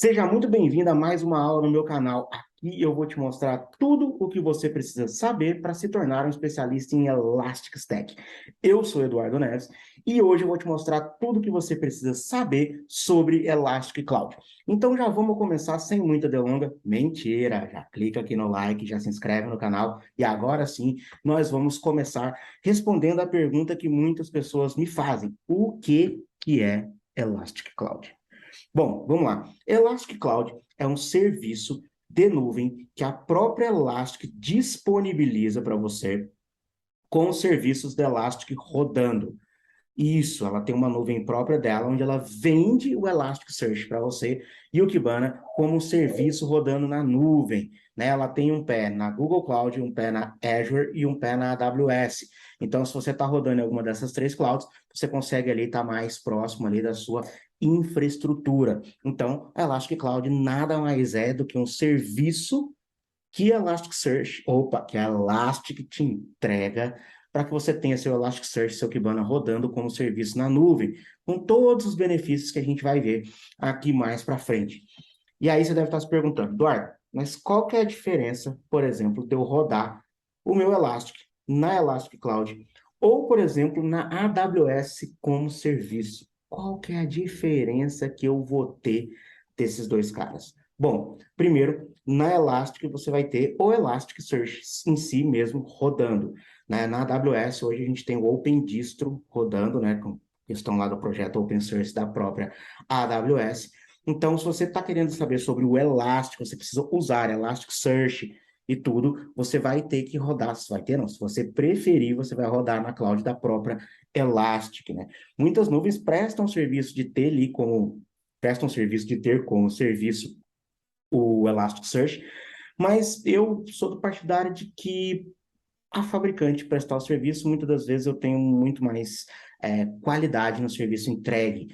Seja muito bem-vindo a mais uma aula no meu canal. Aqui eu vou te mostrar tudo o que você precisa saber para se tornar um especialista em Elastic Stack. Eu sou Eduardo Neves e hoje eu vou te mostrar tudo o que você precisa saber sobre Elastic Cloud. Então já vamos começar sem muita delonga. Mentira, já clica aqui no like, já se inscreve no canal e agora sim nós vamos começar respondendo a pergunta que muitas pessoas me fazem. O que é Elastic Cloud? Bom, vamos lá. Elastic Cloud é um serviço de nuvem que a própria Elastic disponibiliza para você com os serviços da Elastic rodando. Isso, ela tem uma nuvem própria dela, onde ela vende o Elasticsearch para você e o Kibana como um serviço rodando na nuvem. Né? Ela tem um pé na Google Cloud, um pé na Azure e um pé na AWS. Então, se você está rodando em alguma dessas três clouds, você consegue ali estar mais próximo ali da sua infraestrutura. Então, a Elastic Cloud nada mais é do que um serviço que a Elasticsearch, que a Elastic te entrega para que você tenha seu Elasticsearch, seu Kibana rodando como serviço na nuvem, com todos os benefícios que a gente vai ver aqui mais para frente. E aí você deve estar se perguntando, Eduardo, mas qual que é a diferença, por exemplo, de eu rodar o meu Elastic na Elastic Cloud ou, por exemplo, na AWS como serviço? Qual que é a diferença que eu vou ter desses dois caras? Bom, primeiro, na Elastic você vai ter o Elasticsearch em si mesmo rodando. Né? Na AWS hoje a gente tem o OpenDistro rodando, né, com questão lá do projeto Open Source da própria AWS. Então, se você está querendo saber sobre o Elastic, você precisa usar Elasticsearch e tudo, você vai ter que rodar, se vai ter não, se você preferir, você vai rodar na cloud da própria Elastic, né? Muitas nuvens prestam serviço de ter como serviço o Elasticsearch, mas eu sou do partidário de que a fabricante prestar o serviço, muitas das vezes eu tenho muito mais qualidade no serviço entregue.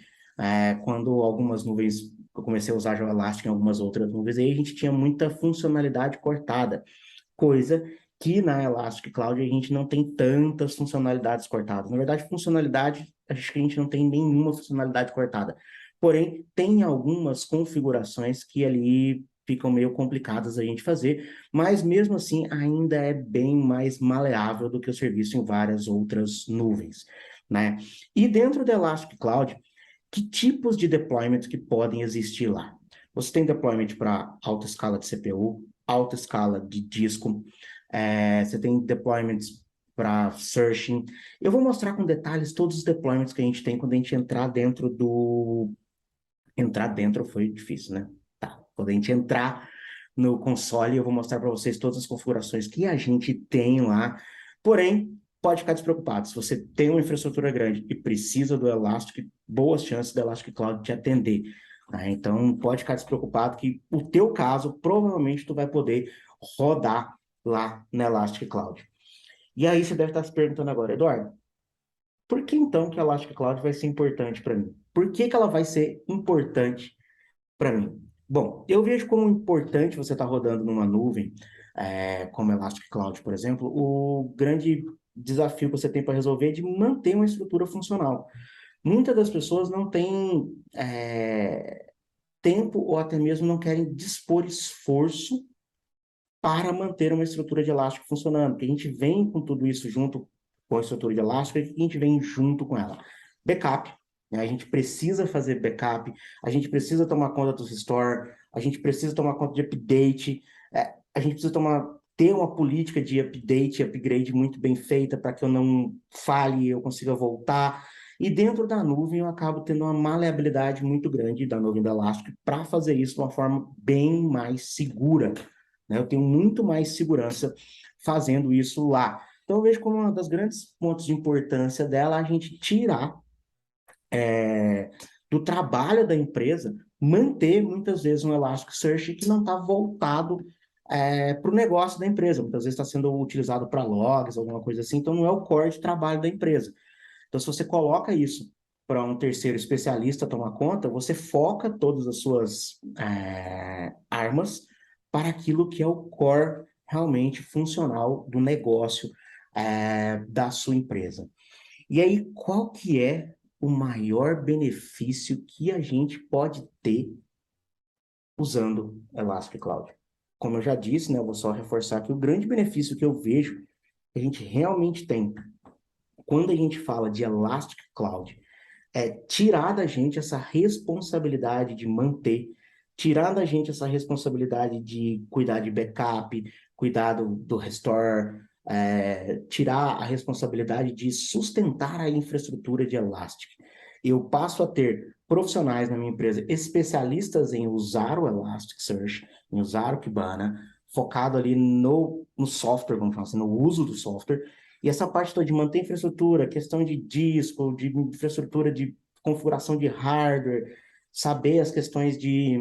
Quando algumas nuvens, eu comecei a usar Elastic em algumas outras nuvens, aí a gente tinha muita funcionalidade cortada, coisa que na Elastic Cloud a gente não tem tantas funcionalidades cortadas. Na verdade, funcionalidade, acho que a gente não tem nenhuma funcionalidade cortada. Porém, tem algumas configurações que ali ficam meio complicadas a gente fazer, mas mesmo assim ainda é bem mais maleável do que o serviço em várias outras nuvens, né? E dentro da Elastic Cloud, que tipos de deployment que podem existir lá? Você tem deployment para alta escala de CPU, alta escala de disco, você tem deployments para searching. Eu vou mostrar com detalhes todos os deployments que a gente tem quando a gente entrar dentro do... Entrar dentro foi difícil, né? Tá. Quando a gente entrar no console, eu vou mostrar para vocês todas as configurações que a gente tem lá. Porém, pode ficar despreocupado. Se você tem uma infraestrutura grande e precisa do Elastic, boas chances do Elastic Cloud te atender. Tá? Então, pode ficar despreocupado que o teu caso, provavelmente, tu vai poder rodar lá na Elastic Cloud. E aí você deve estar se perguntando agora, Eduardo, por que então que a Elastic Cloud vai ser importante para mim? Por que que ela vai ser importante para mim? Bom, eu vejo como importante você estar rodando numa nuvem, como Elastic Cloud, por exemplo, o grande desafio que você tem para resolver é de manter uma estrutura funcional. Muitas das pessoas não têm tempo ou até mesmo não querem dispor esforço para manter uma estrutura de elástico funcionando, porque a gente vem com tudo isso junto com a estrutura de elástico e a gente vem junto com ela. Backup, né? A gente precisa fazer backup, a gente precisa tomar conta dos restore, a gente precisa tomar conta de update, a gente precisa ter uma política de update e upgrade muito bem feita para que eu não falhe, eu consiga voltar. E dentro da nuvem eu acabo tendo uma maleabilidade muito grande da nuvem da Elastic para fazer isso de uma forma bem mais segura, né? Eu tenho muito mais segurança fazendo isso lá. Então, eu vejo como uma das grandes pontos de importância dela a gente tirar do trabalho da empresa, manter muitas vezes um Elasticsearch que não está voltado para o negócio da empresa. Muitas vezes está sendo utilizado para logs, alguma coisa assim, então não é o core de trabalho da empresa. Então, se você coloca isso para um terceiro especialista tomar conta, você foca todas as suas armas para aquilo que é o core realmente funcional do negócio da sua empresa. E aí, qual que é o maior benefício que a gente pode ter usando Elastic Cloud. Como eu já disse, né, eu vou só reforçar que o grande benefício que eu vejo que a gente realmente tem quando a gente fala de Elastic Cloud é tirar da gente essa responsabilidade de manter, tirar da gente essa responsabilidade de cuidar de backup, cuidar do restore, tirar a responsabilidade de sustentar a infraestrutura de Elastic. Eu passo a ter profissionais na minha empresa especialistas em usar o Elasticsearch, em usar o Kibana, focado ali no software, vamos falar assim, no uso do software, e essa parte toda de manter infraestrutura, questão de disco, de infraestrutura de configuração de hardware, saber as questões de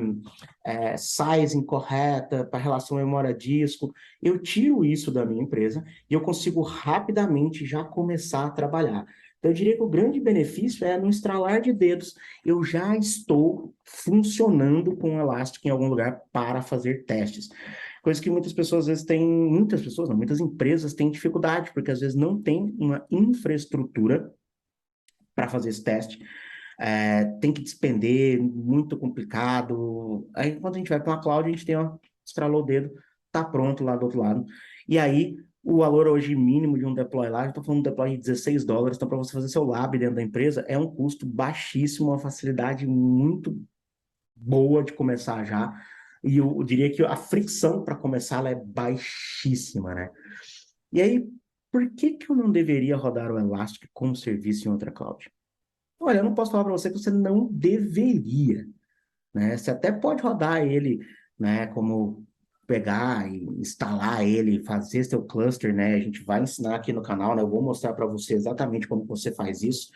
sizing correta para relação à memória disco, eu tiro isso da minha empresa e eu consigo rapidamente já começar a trabalhar. Então, eu diria que o grande benefício é no estralar de dedos, eu já estou funcionando com o Elastic em algum lugar para fazer testes. Coisa que muitas pessoas, às vezes, têm, muitas pessoas, não, muitas empresas têm dificuldade, porque às vezes não tem uma infraestrutura para fazer esse teste. Tem que despender, muito complicado. Aí, quando a gente vai para uma cloud, a gente tem, ó, estralou o dedo, tá pronto lá do outro lado. E aí, o valor hoje mínimo de um deploy lá, eu estou falando de um deploy de $16, então para você fazer seu lab dentro da empresa, é um custo baixíssimo, uma facilidade muito boa de começar já. E eu diria que a fricção para começar ela é baixíssima, né? E aí, por que que eu não deveria rodar o Elastic como serviço em outra cloud? Olha, eu não posso falar para você que você não deveria, né? Você até pode rodar ele, né? Como pegar e instalar ele, fazer seu cluster, né? A gente vai ensinar aqui no canal, né? Eu vou mostrar para você exatamente como você faz isso.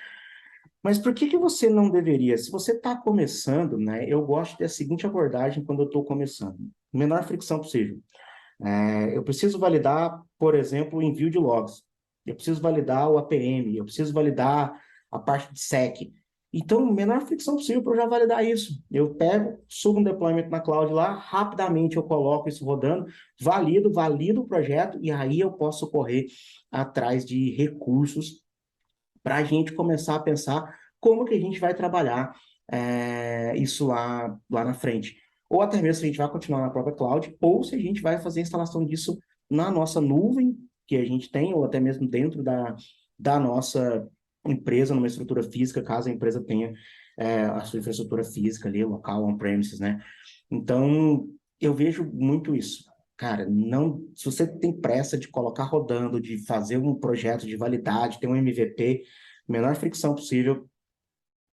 Mas por que que você não deveria? Se você está começando, né? Eu gosto da seguinte abordagem quando eu estou começando. Menor fricção possível. Eu preciso validar, por exemplo, o envio de logs. Eu preciso validar o APM. Eu preciso validar a parte de SEC. Então, menor fricção possível para eu já validar isso. Eu pego, subo um deployment na cloud lá, rapidamente eu coloco isso rodando, valido o projeto e aí eu posso correr atrás de recursos para a gente começar a pensar como que a gente vai trabalhar isso lá na frente. Ou até mesmo se a gente vai continuar na própria cloud, ou se a gente vai fazer a instalação disso na nossa nuvem, que a gente tem, ou até mesmo dentro da nossa empresa, numa estrutura física, caso a empresa tenha a sua infraestrutura física ali, local, on-premises, né? Então, eu vejo muito isso. Cara, não, se você tem pressa de colocar rodando, de fazer um projeto de validade, ter um MVP, menor fricção possível,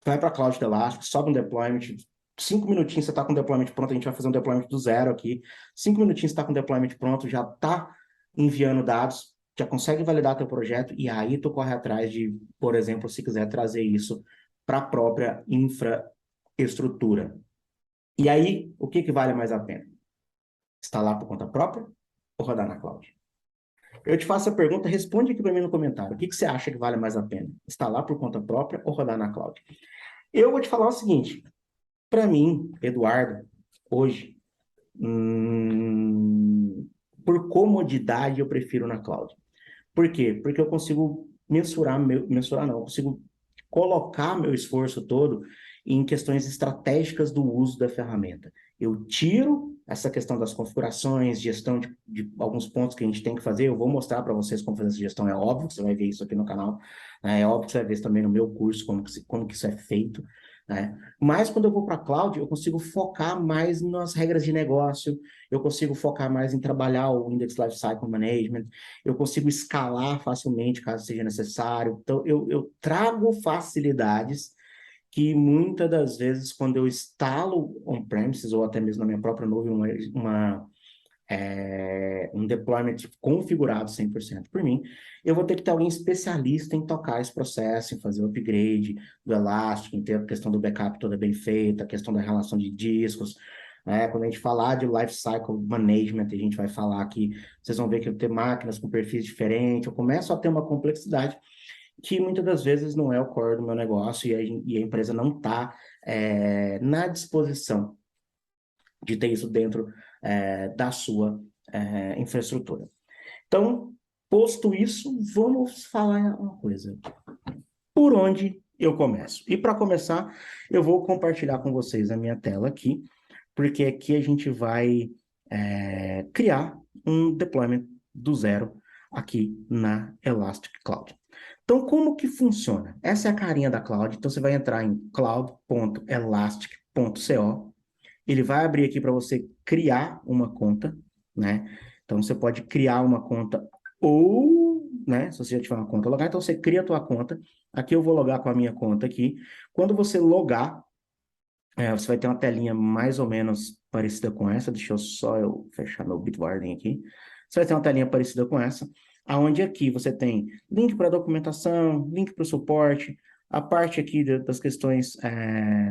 vai para a Cloud do Elastic, sobe um deployment, 5 minutinhos você está com o deployment pronto, a gente vai fazer um deployment do zero aqui, 5 minutinhos você está com o deployment pronto, já está enviando dados, já consegue validar teu projeto, e aí tu corre atrás de, por exemplo, se quiser trazer isso para a própria infraestrutura. E aí, o que que vale mais a pena? Instalar por conta própria ou rodar na cloud? Eu te faço a pergunta, responde aqui para mim no comentário. O que que você acha que vale mais a pena? Instalar por conta própria ou rodar na cloud? Eu vou te falar o seguinte, para mim, Eduardo, hoje, por comodidade, eu prefiro na cloud. Por quê? Porque eu consigo mensurar não, eu consigo colocar meu esforço todo em questões estratégicas do uso da ferramenta. Eu tiro essa questão das configurações, gestão de alguns pontos que a gente tem que fazer. Eu vou mostrar para vocês como fazer essa gestão, é óbvio que você vai ver isso aqui no canal, né? É óbvio que você vai ver isso também no meu curso, como que isso é feito, né? Mas quando eu vou para a cloud, eu consigo focar mais nas regras de negócio, eu consigo focar mais em trabalhar o Index Lifecycle Management, eu consigo escalar facilmente caso seja necessário. Então, eu trago facilidades que muitas das vezes, quando eu instalo on-premises ou até mesmo na minha própria nuvem, um deployment configurado 100% por mim, eu vou ter que ter alguém especialista em tocar esse processo, em fazer o upgrade do Elastic, em ter a questão do backup toda bem feita, a questão da relação de discos. Quando a gente falar de Lifecycle Management, a gente vai falar que vocês vão ver que eu tenho máquinas com perfis diferentes, eu começo a ter uma complexidade que muitas das vezes não é o core do meu negócio e a empresa não está na disposição de ter isso dentro da sua infraestrutura. Então, posto isso, vamos falar uma coisa. Por onde eu começo? E para começar, eu vou compartilhar com vocês a minha tela aqui porque aqui a gente vai criar um deployment do zero aqui na Elastic Cloud. Então, como que funciona? Essa é a carinha da Cloud. Então, você vai entrar em cloud.elastic.co. Ele vai abrir aqui para você criar uma conta, né? Então, você pode criar uma conta ou, né? Se você já tiver uma conta logada, então você cria a tua conta. Aqui eu vou logar com a minha conta aqui. Quando você logar, você vai ter uma telinha mais ou menos parecida com essa. Deixa eu fechar meu Bitwarden aqui. Você vai ter uma telinha parecida com essa, aonde aqui você tem link para documentação, link para o suporte, a parte aqui das questões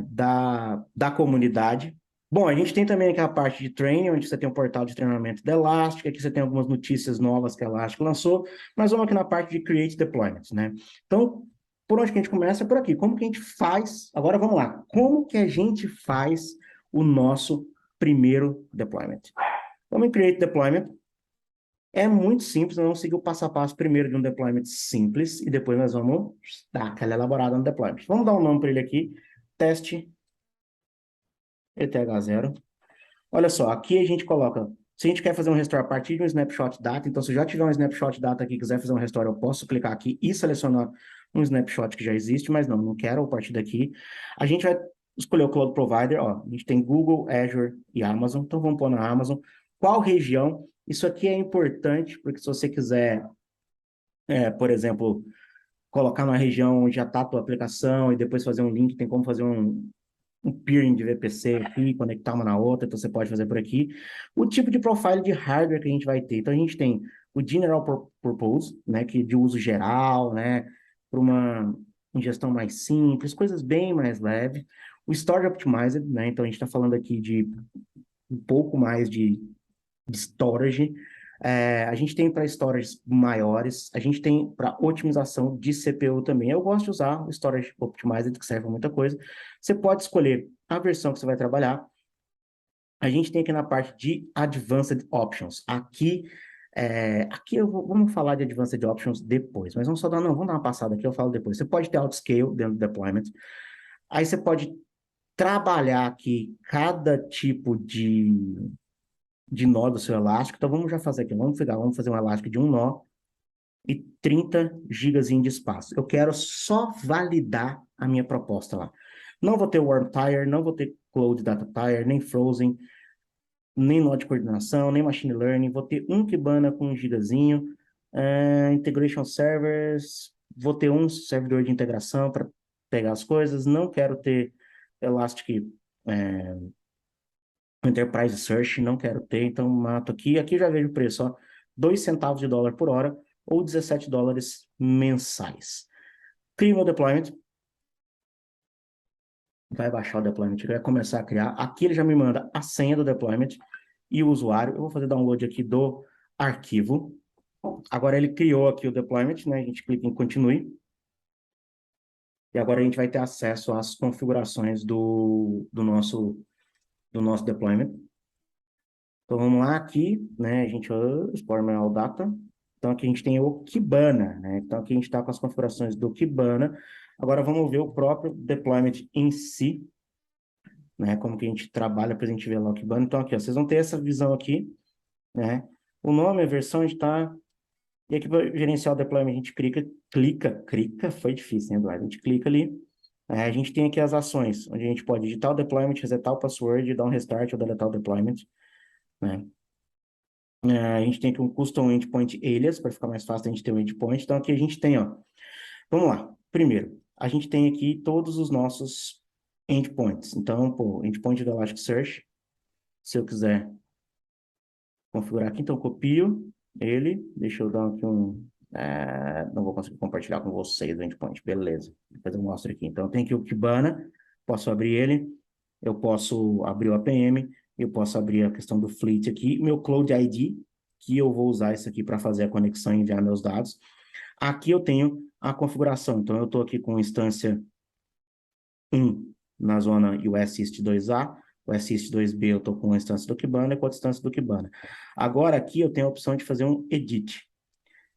da comunidade. Bom, a gente tem também aqui a parte de training, onde você tem um portal de treinamento da Elastic, aqui você tem algumas notícias novas que a Elastic lançou, mas vamos aqui na parte de Create Deployments, né? Então, por onde que a gente começa? Por aqui. Como que a gente faz? Agora vamos lá. Como que a gente faz o nosso primeiro deployment? Vamos em Create Deployment. É muito simples, nós vamos seguir o passo a passo primeiro de um deployment simples e depois nós vamos dar aquela elaborada no deployment. Vamos dar um nome para ele aqui. Teste ETH0. Olha só, aqui a gente coloca, se a gente quer fazer um restore a partir de um snapshot data, então se já tiver um snapshot data aqui e quiser fazer um restore, eu posso clicar aqui e selecionar um snapshot que já existe, mas não quero a partir daqui. A gente vai escolher o Cloud Provider, ó, a gente tem Google, Azure e Amazon, então vamos pôr na Amazon. Qual região? Isso aqui é importante, porque se você quiser, por exemplo, colocar numa região onde já está a tua aplicação e depois fazer um link, tem como fazer um peering de VPC aqui, conectar uma na outra, então você pode fazer por aqui. O tipo de profile de hardware que a gente vai ter. Então, a gente tem o General Purpose, né, que de uso geral, né, para uma ingestão mais simples, coisas bem mais leves. O Storage Optimized, né, então a gente está falando aqui de um pouco mais de storage. A gente tem para storage maiores, a gente tem para otimização de CPU também. Eu gosto de usar o Storage Optimized, que serve para muita coisa. Você pode escolher a versão que você vai trabalhar. A gente tem aqui na parte de Advanced Options. Vamos falar de Advanced Options depois, mas vamos dar uma passada aqui, eu falo depois. Você pode ter Outscale dentro do deployment. Aí você pode trabalhar aqui cada tipo de nó do seu elástico. Então, vamos já fazer aqui. Vamos fazer um elástico de um nó e 30 GB de espaço. Eu quero só validar a minha proposta lá. Não vou ter Warm Tire, não vou ter Cloud Data Tire, nem Frozen, nem nó de coordenação, nem Machine Learning. Vou ter um Kibana com 1 gigazinho, Integration Servers, vou ter um servidor de integração para pegar as coisas. Não quero ter Elastic Enterprise Search, não quero ter, então mato aqui. Aqui já vejo o preço, ó, 2 centavos de dólar por hora ou 17 dólares mensais. Crio meu deployment. Vai baixar o deployment, vai começar a criar. Aqui ele já me manda a senha do deployment e o usuário. Eu vou fazer download aqui do arquivo. Agora ele criou aqui o deployment, né? A gente clica em continue. E agora a gente vai ter acesso às configurações do nosso deployment. Então vamos lá aqui, né? A gente Explore Manual Data. Então aqui a gente tem o Kibana, né? Então aqui a gente está com as configurações do Kibana. Agora vamos ver o próprio deployment em si, né? Como que a gente trabalha para a gente ver lá o Kibana. Então aqui, ó, vocês vão ter essa visão aqui, né? O nome, a versão, a gente está... E aqui para gerenciar o deployment, a gente clica, foi difícil, né, Eduardo? A gente clica ali, a gente tem aqui as ações, onde a gente pode editar o deployment, resetar o password, dar um restart ou deletar o deployment, né? A gente tem aqui um custom endpoint alias, para ficar mais fácil a gente ter um endpoint. Então, aqui a gente tem, ó, vamos lá. Primeiro, a gente tem aqui todos os nossos endpoints. Então, pô, endpoint do Elasticsearch, se eu quiser configurar aqui, então eu copio ele, deixa eu dar aqui não vou conseguir compartilhar com vocês o endpoint, beleza. Depois eu mostro aqui. Então, eu tenho aqui o Kibana, posso abrir ele, eu posso abrir o APM, eu posso abrir a questão do Fleet aqui, meu Cloud ID, que eu vou usar isso aqui para fazer a conexão e enviar meus dados. Aqui eu tenho a configuração, então eu estou aqui com instância 1 na zona US East 2A, US East 2B eu estou com a instância do Kibana e com a instância do Kibana. Agora aqui eu tenho a opção de fazer um edit.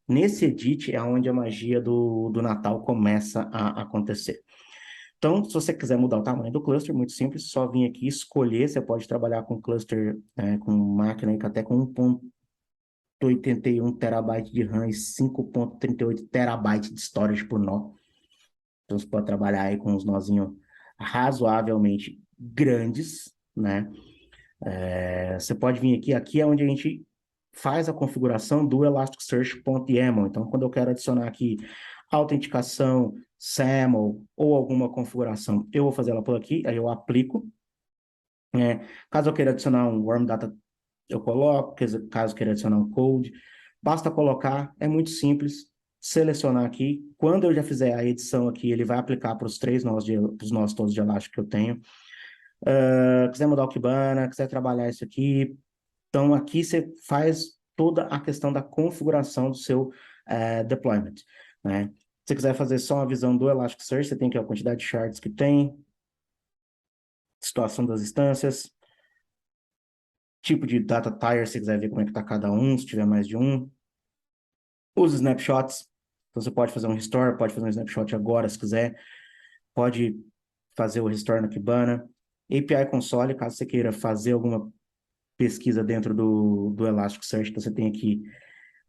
Nesse edit é onde a magia do Natal começa a acontecer. Então, se você quiser mudar o tamanho do cluster, muito simples, só vir aqui escolher, você pode trabalhar com cluster, com máquina aí, até com 1,81 terabyte de RAM e 5,38 terabyte de storage por nó. Então, você pode trabalhar aí com uns nozinhos razoavelmente grandes, né? Você pode vir aqui é onde a gente faz a configuração do Elasticsearch.yaml. Então, quando eu quero adicionar aqui autenticação, SAML ou alguma configuração, eu vou fazer ela por aqui, aí eu aplico. Caso eu queira adicionar um Warm Data, eu coloco. Caso eu queira adicionar um code, basta colocar, é muito simples. Selecionar aqui. Quando eu já fizer a edição aqui, ele vai aplicar para os nós todos de Elastic que eu tenho. Quiser mudar o Kibana, quiser trabalhar isso aqui, então aqui você faz toda a questão da configuração do seu deployment, né? Se você quiser fazer só uma visão do Elasticsearch, você tem aqui a quantidade de shards que tem, situação das instâncias, tipo de data tier, se você quiser ver como é que está cada um, se tiver mais de um. Os snapshots, então você pode fazer um restore, pode fazer um snapshot agora, se quiser, pode fazer o restore no Kibana. API Console, caso você queira fazer alguma pesquisa dentro do Elasticsearch, então você tem aqui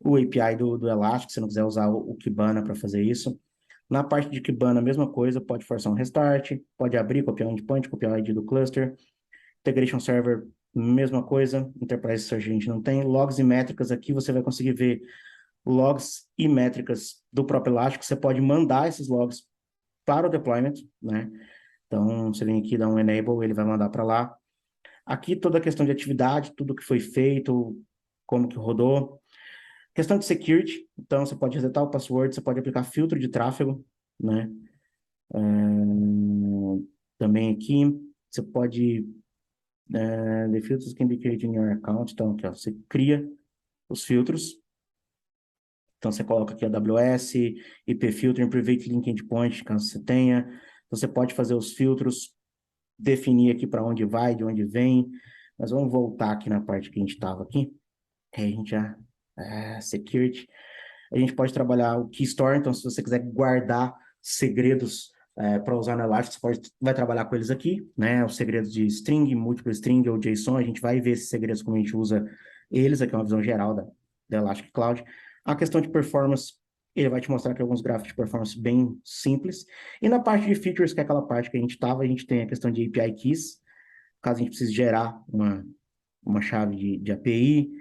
o API do Elastic, se você não quiser usar o Kibana para fazer isso. Na parte de Kibana, a mesma coisa, pode forçar um restart, pode abrir, copiar o endpoint, copiar o ID do cluster. Integration Server, mesma coisa. Enterprise Search a gente não tem. Logs e métricas, aqui você vai conseguir ver logs e métricas do próprio Elastic. Você pode mandar esses logs para o deployment, né? Então, você vem aqui, dá um enable, ele vai mandar para lá. Aqui toda a questão de atividade, tudo que foi feito, como que rodou. Questão de security, então você pode resetar o password, você pode aplicar filtro de tráfego, né? Também aqui, você pode... the filters can be created in your account. Então, aqui, ó, você cria os filtros. Então, você coloca aqui a AWS, IP Filtering, Private Link Endpoint, caso você tenha. Então, você pode fazer os filtros, definir aqui para onde vai, de onde vem. Mas vamos voltar aqui na parte que a gente estava aqui. Aí a gente já... security. A gente pode trabalhar o Key Store, então se você quiser guardar segredos para usar no Elastic, você vai trabalhar com eles aqui, né? Os segredos de string, múltipla string ou JSON, a gente vai ver esses segredos como a gente usa eles, aqui é uma visão geral da Elastic Cloud. A questão de performance, ele vai te mostrar aqui alguns gráficos de performance bem simples. E na parte de features, que é aquela parte que a gente estava, a gente tem a questão de API Keys, caso a gente precise gerar uma chave de API.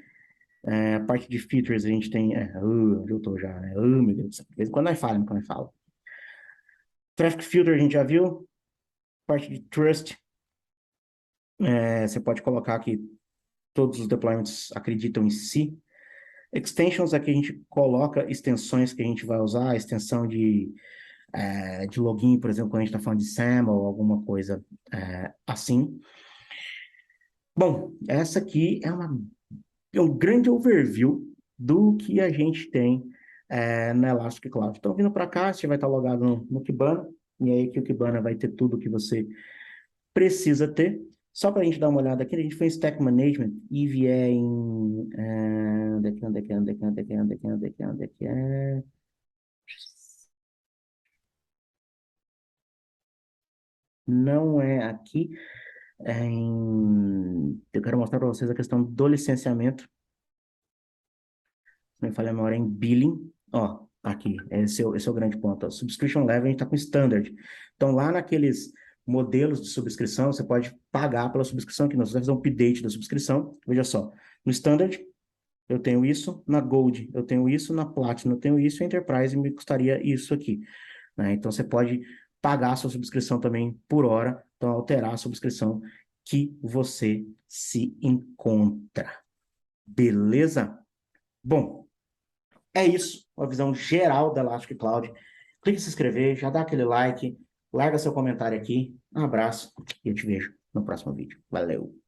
A parte de features a gente tem... onde eu tô já, né? Meu Deus do céu. De vez em quando nós falamos, quando nós fala. Traffic filter a gente já viu. Parte de trust, você pode colocar aqui todos os deployments acreditam em si. Extensions, aqui a gente coloca extensões que a gente vai usar, a extensão de login, por exemplo, quando a gente está falando de SAML ou alguma coisa assim. Bom, essa aqui é um grande overview do que a gente tem na Elastic Cloud. Então, vindo para cá, você vai estar logado no Kibana, e aí que o Kibana vai ter tudo que você precisa ter. Só para a gente dar uma olhada aqui, a gente fez Stack Management e vier em... onde é que é? Não é aqui. Eu quero mostrar para vocês a questão do licenciamento. Se não me falha a memória, em billing. Ó, aqui, esse é o grande ponto. Ó. Subscription level, a gente está com standard. Então, lá naqueles modelos de subscrição, você pode pagar pela subscrição, que nós vamos fazer um update da subscrição. Veja só, no standard, eu tenho isso, na Gold, eu tenho isso, na Platinum, eu tenho isso, e Enterprise me custaria isso aqui. Né? Então, você pode pagar a sua subscrição também por hora, então alterar a subscrição que você se encontra. Beleza? Bom, é isso, uma visão geral da Elastic Cloud. Clique em se inscrever, já dá aquele like, larga seu comentário aqui. Um abraço e eu te vejo no próximo vídeo. Valeu!